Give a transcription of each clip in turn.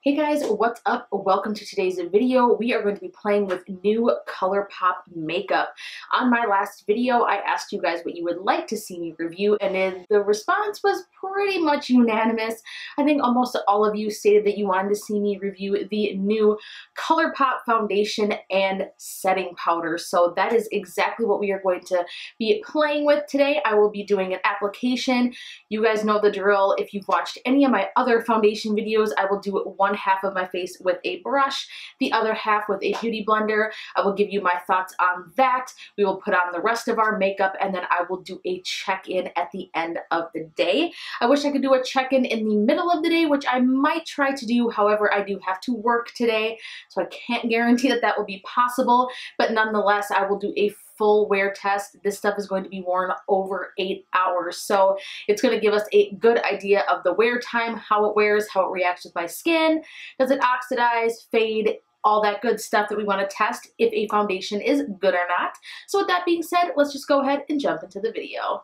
Hey guys, what's up? Welcome to today's video. We are going to be playing with new Colourpop makeup. On my last video, I asked you guys what you would like to see me review, and then the response was pretty much unanimous. I think almost all of you stated that you wanted to see me review the new Colourpop foundation and setting powder. So that is exactly what we are going to be playing with today. I will be doing an application. You guys know the drill. If you've watched any of my other foundation videos, I will do one half of my face with a brush, the other half with a beauty blender. I will give you my thoughts on that. We will put on the rest of our makeup, and then I will do a check-in at the end of the day. I wish I could do a check-in in the middle of the day, which I might try to do. However, I do have to work today, so I can't guarantee that that will be possible, but nonetheless, I will do a full wear test. This stuff is going to be worn over 8 hours, so it's going to give us a good idea of the wear time, how it wears, how it reacts with my skin, does it oxidize, fade, all that good stuff that we want to test if a foundation is good or not. So with that being said, let's just go ahead and jump into the video.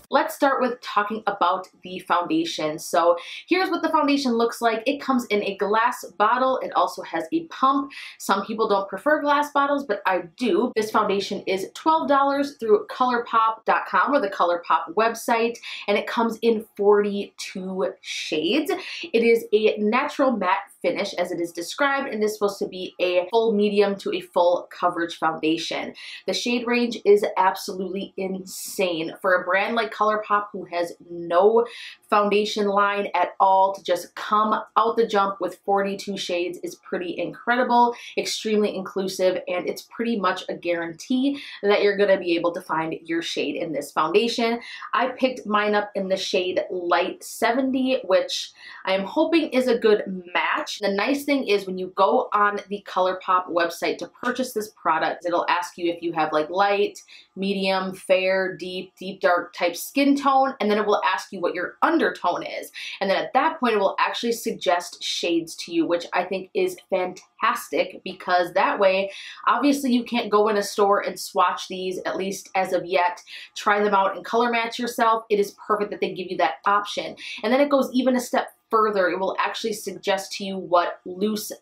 Let's start with talking about the foundation. So here's what the foundation looks like. It comes in a glass bottle. It also has a pump. Some people don't prefer glass bottles, but I do. This foundation is $12 through Colourpop.com or the Colourpop website, and it comes in 42 shades. It is a natural matte finish as it is described, and is supposed to be a full medium to a full coverage foundation. The shade range is absolutely insane. For a brand like Colourpop, who has no foundation line at all, to just come out the jump with 42 shades is pretty incredible, extremely inclusive, and it's pretty much a guarantee that you're going to be able to find your shade in this foundation. I picked mine up in the shade Light 70, which I am hoping is a good match. The nice thing is when you go on the Colourpop website to purchase this product, it'll ask you if you have like light, medium, fair, deep, dark type skin tone, and then it will ask you what your undertone is. And then at that point, it will actually suggest shades to you, which I think is fantastic, because that way, obviously you can't go in a store and swatch these, at least as of yet, try them out and color match yourself. It is perfect that they give you that option. And then it goes even a step further. It will actually suggest to you what loose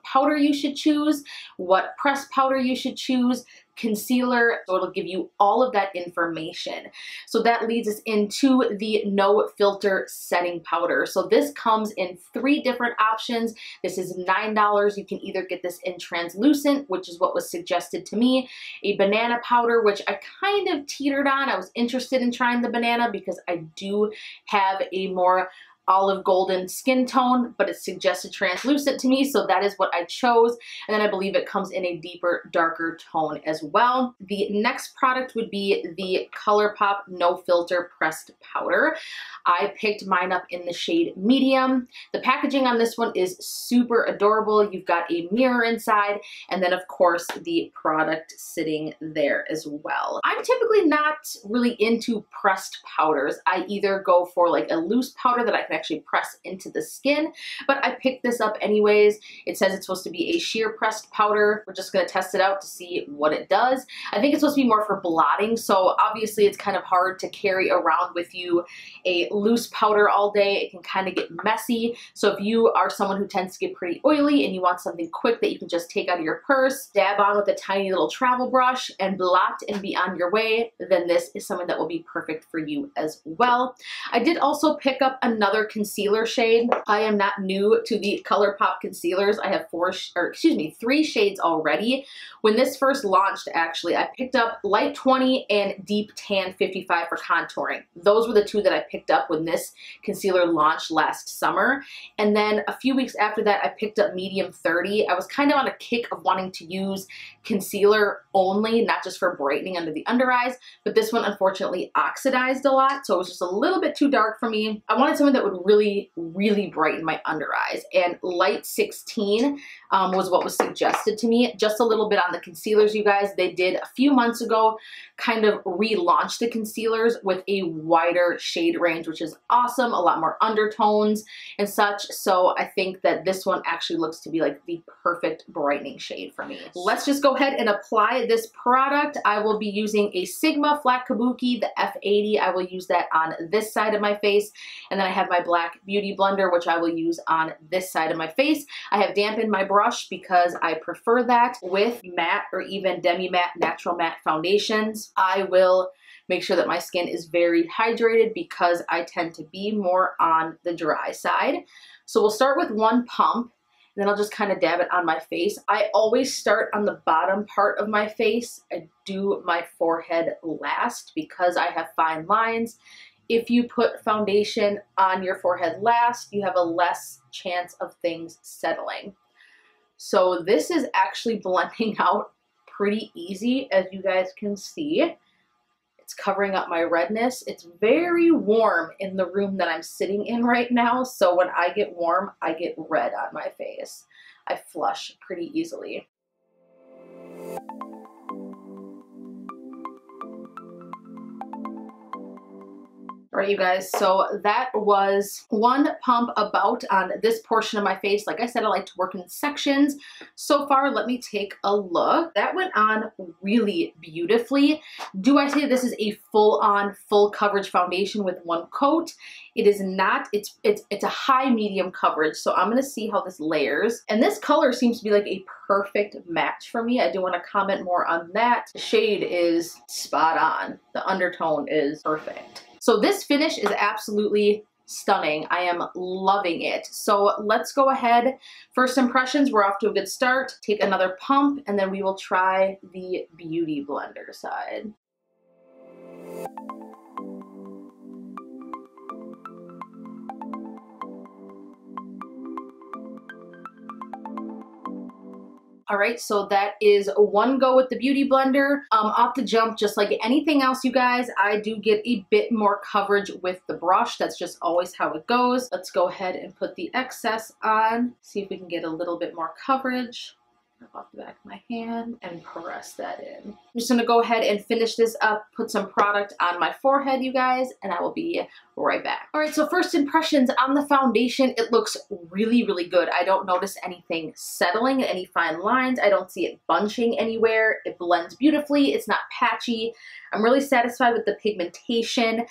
powder you should choose, what pressed powder you should choose, concealer, so it'll give you all of that information. So that leads us into the no filter setting powder. So this comes in 3 different options. This is $9. You can either get this in translucent, which is what was suggested to me, a banana powder, which I kind of teetered on. I was interested in trying the banana because I do have a more olive golden skin tone, but it's suggested translucent to me, so that is what I chose. And then I believe it comes in a deeper, darker tone as well. The next product would be the Colourpop No Filter Pressed Powder. I picked mine up in the shade medium. The packaging on this one is super adorable. You've got a mirror inside, and then of course the product sitting there as well. I'm typically not really into pressed powders. I either go for like a loose powder that I can actually press into the skin, but I picked this up anyways. It says it's supposed to be a sheer pressed powder. We're just going to test it out to see what it does. I think it's supposed to be more for blotting, so obviously it's kind of hard to carry around with you a loose powder all day. It can kind of get messy. So if you are someone who tends to get pretty oily and you want something quick that you can just take out of your purse, dab on with a tiny little travel brush and blot and be on your way, then this is something that will be perfect for you as well. I did also pick up another concealer shade. I am not new to the Colourpop concealers. I have 3 shades already. When this first launched, actually, I picked up Light 20 and Deep Tan 55 for contouring. Those were the 2 that I picked up when this concealer launched last summer. And then a few weeks after that, I picked up Medium 30. I was kind of on a kick of wanting to use concealer only, not just for brightening under the under eyes, but this one unfortunately oxidized a lot, so it was just a little bit too dark for me. I wanted something that would would really, really brighten my under eyes. And light 16 was what was suggested to me. Just a little bit on the concealers, you guys. They did a few months ago kind of relaunch the concealers with a wider shade range, which is awesome. A lot more undertones and such. So I think that this one actually looks to be like the perfect brightening shade for me. Let's just go ahead and apply this product. I will be using a Sigma Flat Kabuki, the F80. I will use that on this side of my face. And then I have my black beauty blender, which I will use on this side of my face. I have dampened my brush because I prefer that with matte or even demi-matte natural matte foundations. I will make sure that my skin is very hydrated because I tend to be more on the dry side. So we'll start with one pump. Then I'll just kind of dab it on my face. I always start on the bottom part of my face. I do my forehead last because I have fine lines. If you put foundation on your forehead last, you have a less chance of things settling. So this is actually blending out pretty easy, as you guys can see. It's covering up my redness. It's very warm in the room that I'm sitting in right now, so when I get warm, I get red on my face. I flush pretty easily. All right, you guys, so that was one pump about on this portion of my face. Like I said, I like to work in sections. So far, let me take a look. That went on really beautifully. Do I say this is a full-on, full coverage foundation with one coat? It is not. It's a high medium coverage, so I'm gonna see how this layers. And this color seems to be like a perfect match for me. I do want to comment more on that. The shade is spot on. The undertone is perfect. So this finish is absolutely stunning. I am loving it. So let's go ahead. First impressions, we're off to a good start. Take another pump and then we will try the beauty blender side. All right, so that is one go with the beauty blender. Off the jump, just like anything else, you guys, I do get a bit more coverage with the brush. That's just always how it goes. Let's go ahead and put the excess on. See if we can get a little bit more coverage. Off the back of my hand and press that in. I'm just gonna go ahead and finish this up, put some product on my forehead, you guys, and I will be right back. All right, so first impressions on the foundation, it looks really, really good. I don't notice anything settling, any fine lines. I don't see it bunching anywhere. It blends beautifully. It's not patchy. I'm really satisfied with the pigmentation.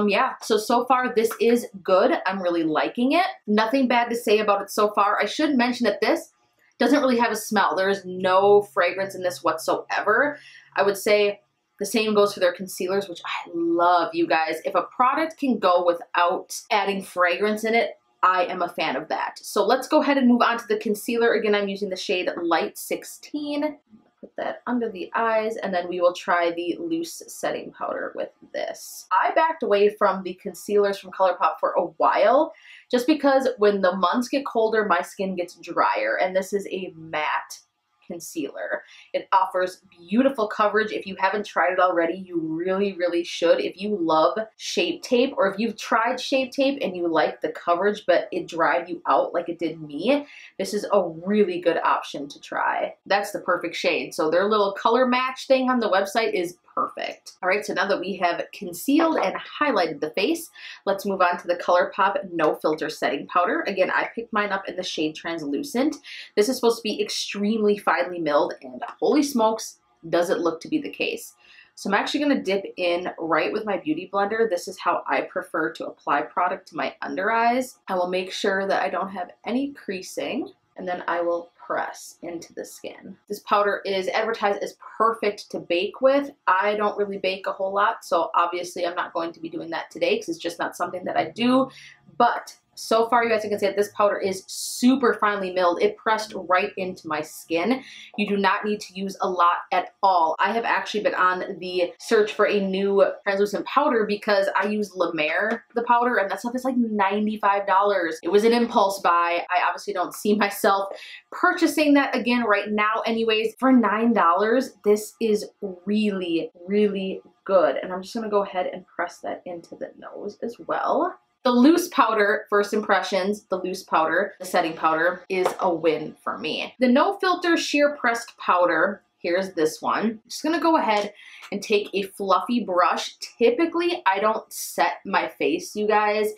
Yeah, so far this is good. I'm really liking it. Nothing bad to say about it so far. I should mention that this doesn't really have a smell. There is no fragrance in this whatsoever. I would say the same goes for their concealers, which I love, you guys. If a product can go without adding fragrance in it, I am a fan of that. So let's go ahead and move on to the concealer. Again, I'm using the shade Light 16. Put that under the eyes, and then we will try the loose setting powder with this. I backed away from the concealers from Colourpop for a while, just because when the months get colder, my skin gets drier, and this is a matte concealer. It offers beautiful coverage. If you haven't tried it already, you really, really should. If you love Shape Tape, or if you've tried Shape Tape and you like the coverage, but it dried you out like it did me, this is a really good option to try. That's the perfect shade. So their little color match thing on the website is perfect. All right, so now that we have concealed and highlighted the face, let's move on to the Colourpop No Filter Setting Powder. Again, I picked mine up in the shade Translucent. This is supposed to be extremely finely milled, and holy smokes, does it look to be the case. So I'm actually gonna dip in right with my beauty blender. This is how I prefer to apply product to my under eyes. I will make sure that I don't have any creasing, and then I will press into the skin. This powder is advertised as perfect to bake with. I don't really bake a whole lot, so obviously I'm not going to be doing that today because it's just not something that I do. But so far, you guys can see that this powder is super finely milled. It pressed right into my skin. You do not need to use a lot at all. I have actually been on the search for a new translucent powder because I use La Mer, the powder, and that stuff is like $95. It was an impulse buy. I obviously don't see myself purchasing that again right now anyways. For $9, this is really, really good. And I'm just gonna go ahead and press that into the nose as well. The loose powder, first impressions, the loose powder, the setting powder is a win for me. The No Filter Sheer Pressed Powder, here's this one. I'm just gonna go ahead and take a fluffy brush. Typically, I don't set my face, you guys,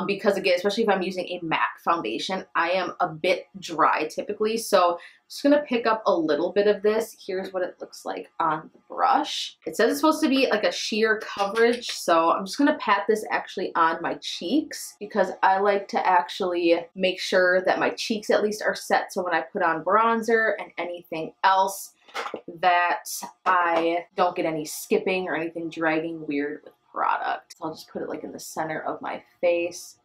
because again, especially if I'm using a matte foundation, I am a bit dry typically. So I'm just gonna pick up a little bit of this. Here's what it looks like on the brush. It says it's supposed to be like a sheer coverage, so I'm just gonna pat this actually on my cheeks because I like to actually make sure that my cheeks at least are set, so when I put on bronzer and anything else, that I don't get any skipping or anything dragging weird with product. So I'll just put it like in the center of my face,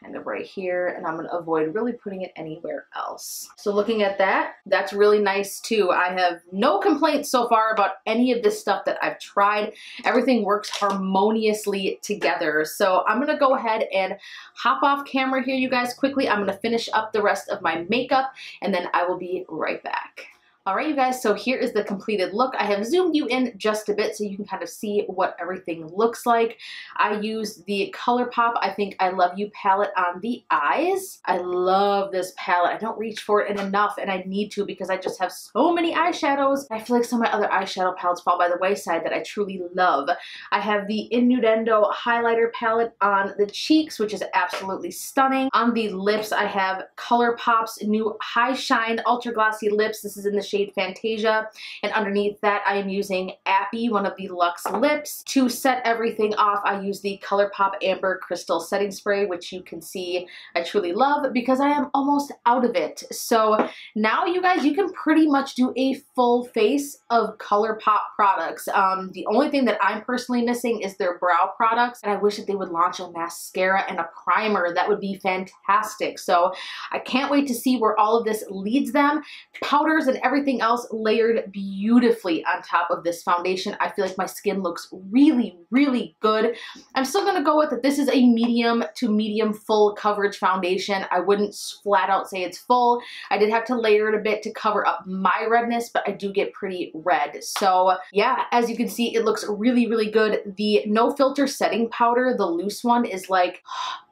kind of right here, and I'm gonna avoid really putting it anywhere else. So looking at that, that's really nice too. I have no complaints so far about any of this stuff that I've tried. Everything works harmoniously together. So I'm gonna go ahead and hop off camera here, you guys, quickly. I'm gonna finish up the rest of my makeup and then I will be right back. All right, you guys, so here is the completed look. I have zoomed you in just a bit so you can kind of see what everything looks like. I use the Colourpop I Think I Love You palette on the eyes. I love this palette. I don't reach for it enough, and I need to because I just have so many eyeshadows. I feel like some of my other eyeshadow palettes fall by the wayside that I truly love. I have the InNudeEndo highlighter palette on the cheeks, which is absolutely stunning. On the lips, I have Colourpop's new High Shine Ultra Glossy Lips. This is in the shade Fantasia, and underneath that I am using Appy, one of the Luxe lips. To set everything off, I use the Colourpop Amber Crystal Setting Spray, which you can see I truly love because I am almost out of it. So now, you guys, you can pretty much do a full face of Colourpop products. The only thing that I'm personally missing is their brow products, and I wish that they would launch a mascara and a primer. That would be fantastic. So I can't wait to see where all of this leads them. Powders and everything else layered beautifully on top of this foundation. I feel like my skin looks really, really good. I'm still gonna go with that this is a medium to medium full coverage foundation. I wouldn't flat out say it's full. I did have to layer it a bit to cover up my redness, but I do get pretty red. So yeah, as you can see, it looks really, really good. The No Filter setting powder, the loose one, is like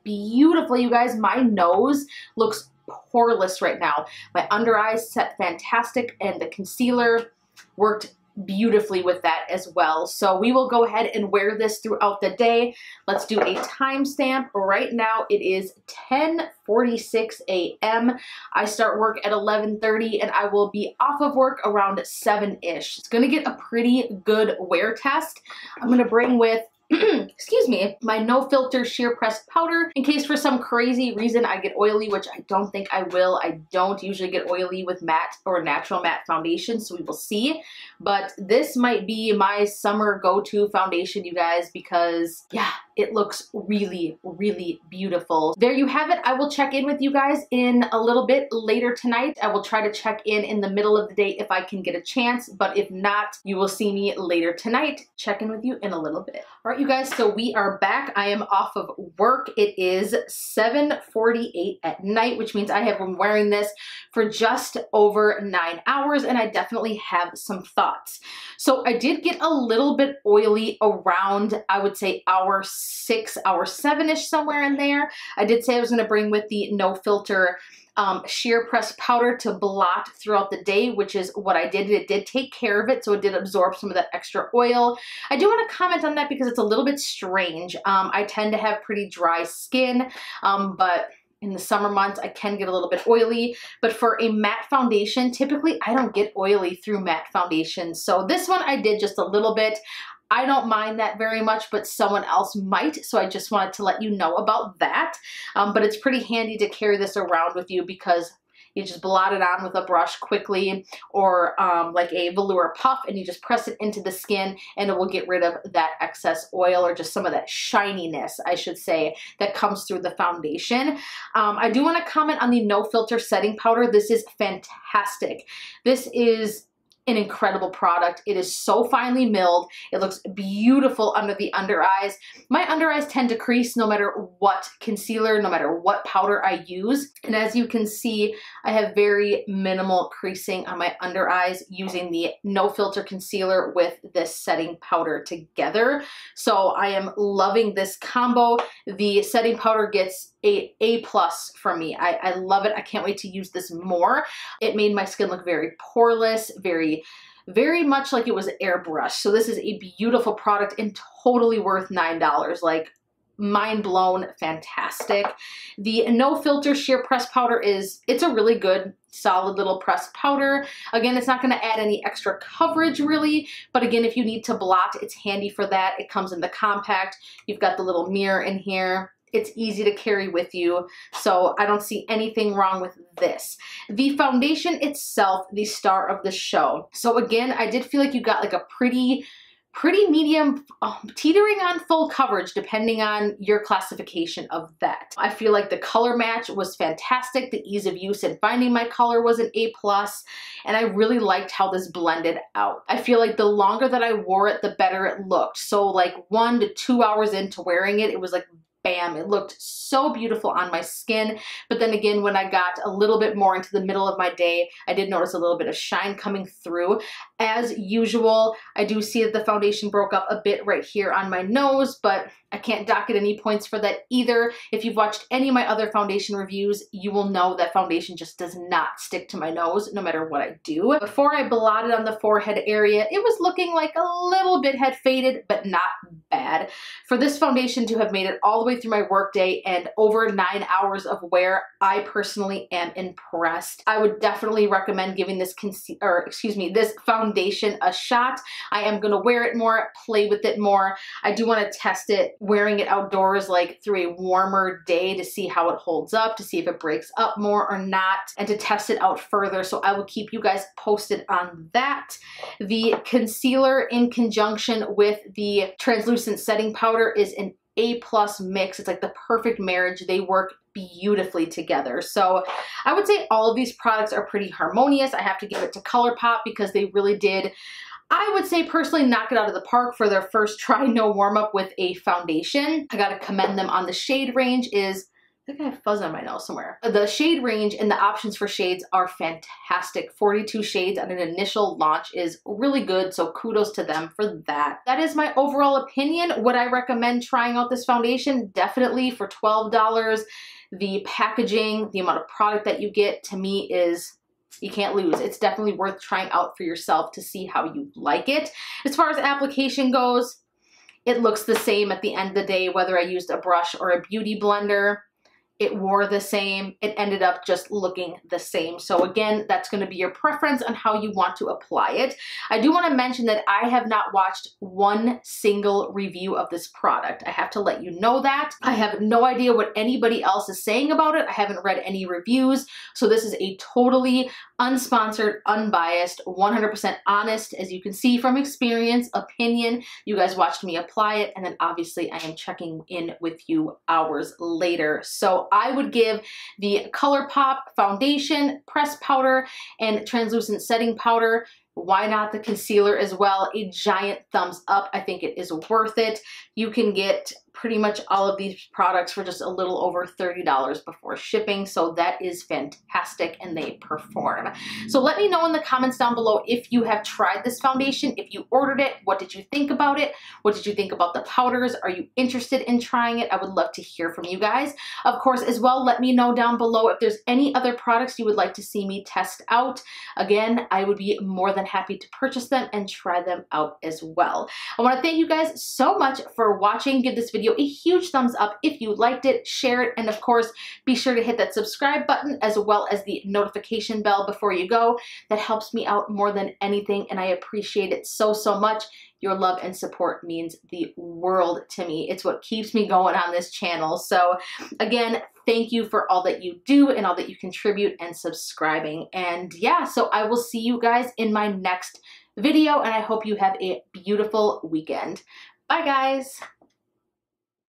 beautiful, you guys. My nose looks poreless right now. My under eyes set fantastic, and the concealer worked beautifully with that as well. So we will go ahead and wear this throughout the day. Let's do a timestamp. Right now it is 10:46 a.m. I start work at 11:30 and I will be off of work around 7-ish. It's gonna get a pretty good wear test. I'm gonna bring with excuse me, my No Filter Sheer Pressed Powder in case for some crazy reason I get oily, which I don't think I will. I don't usually get oily with matte or natural matte foundation, so we will see. But this might be my summer go-to foundation, you guys, because yeah, it looks really, really beautiful. There you have it. I will check in with you guys in a little bit later tonight. I will try to check in the middle of the day if I can get a chance, but if not, you will see me later tonight. Check in with you in a little bit. All right, you guys, so we are back. I am off of work. It is 7:48 at night, which means I have been wearing this for just over 9 hours, and I definitely have some thoughts. So I did get a little bit oily around, I would say, hour 6, hour 7-ish, somewhere in there. I did say I was going to bring with the No Filter sheer pressed powder to blot throughout the day, which is what I did. It did take care of it, so it did absorb some of that extra oil. I do want to comment on that because it's a little bit strange. I tend to have pretty dry skin, but in the summer months, I can get a little bit oily, but for a matte foundation, typically I don't get oily through matte foundation. So this one I did just a little bit. I don't mind that very much, but someone else might, so I just wanted to let you know about that. But it's pretty handy to carry this around with you because you just blot it on with a brush quickly, or like a velour puff, and you just press it into the skin and it will get rid of that excess oil, or just some of that shininess, I should say, that comes through the foundation. I do want to comment on the No Filter setting powder. This is fantastic. This is an incredible product. It is so finely milled. It looks beautiful under the under eyes. My under eyes tend to crease no matter what concealer, no matter what powder I use. And as you can see, I have very minimal creasing on my under eyes using the No Filter concealer with this setting powder together. So I am loving this combo. The setting powder gets A+ from me. I love it. I can't wait to use this more. It made my skin look very poreless, very much like it was airbrushed. So this is a beautiful product and totally worth $9. Like, mind blown, fantastic. The No Filter Sheer Press Powder it's a really good, solid little pressed powder. Again, it's not gonna add any extra coverage really, but again, if you need to blot, it's handy for that. It comes in the compact. You've got the little mirror in here. It's easy to carry with you, so I don't see anything wrong with this. The foundation itself, the star of the show. So again, I did feel like you got like a pretty medium, teetering on full coverage depending on your classification of that. I feel like the color match was fantastic. The ease of use and finding my color was an A+, and I really liked how this blended out. I feel like the longer that I wore it, the better it looked. So like 1 to 2 hours into wearing it, it was like bam, it looked so beautiful on my skin. But then again, when I got a little bit more into the middle of my day, I did notice a little bit of shine coming through. As usual, I do see that the foundation broke up a bit right here on my nose, but I can't docket any points for that either. If you've watched any of my other foundation reviews, you will know that foundation just does not stick to my nose no matter what I do. Before I blotted on the forehead area, it was looking like a little bit had faded, but not bad. For this foundation to have made it all the way through my workday and over 9 hours of wear, I personally am impressed. I would definitely recommend giving this this foundation a shot. I am gonna wear it more, play with it more. I do want to test it wearing it outdoors, like through a warmer day, to see how it holds up, to see if it breaks up more or not, and to test it out further. So I will keep you guys posted on that. The concealer in conjunction with the translucent setting powder is an A+ mix. It's like the perfect marriage. They work beautifully together. So I would say all of these products are pretty harmonious. I have to give it to Colourpop because they really did, I would say personally, knock it out of the park for their first try, no warm up with a foundation. I gotta commend them on the shade range. I think I have fuzz on my nose somewhere. The shade range and the options for shades are fantastic. 42 shades at an initial launch is really good, so kudos to them for that. That is my overall opinion. Would I recommend trying out this foundation? Definitely. For $12. The packaging, the amount of product that you get, to me is, you can't lose. It's definitely worth trying out for yourself to see how you like it. As far as application goes, it looks the same at the end of the day, whether I used a brush or a beauty blender. It wore the same. It ended up just looking the same. So again, that's going to be your preference on how you want to apply it. I do want to mention that I have not watched one single review of this product. I have to let you know that. I have no idea what anybody else is saying about it. I haven't read any reviews. So this is a totally unsponsored, unbiased, 100% honest, as you can see from experience, opinion. You guys watched me apply it, and then obviously I am checking in with you hours later. So I would give the Colourpop foundation, press powder, and translucent setting powder, why not the concealer as well, a giant thumbs up. I think it is worth it. You can get pretty much all of these products for just a little over $30 before shipping, so that is fantastic, and they perform. So let me know in the comments down below if you have tried this foundation, if you ordered it, what did you think about it? What did you think about the powders? Are you interested in trying it? I would love to hear from you guys. Of course, as well, let me know down below if there's any other products you would like to see me test out. Again, I would be more than happy to purchase them and try them out as well. I want to thank you guys so much for watching. Give this video a huge thumbs up if you liked it, share it, and of course, be sure to hit that subscribe button as well as the notification bell before you go. That helps me out more than anything, and I appreciate it so, so much. Your love and support means the world to me. It's what keeps me going on this channel. So again, thank you for all that you do and all that you contribute and subscribing. And yeah, so I will see you guys in my next video, and I hope you have a beautiful weekend. Bye guys.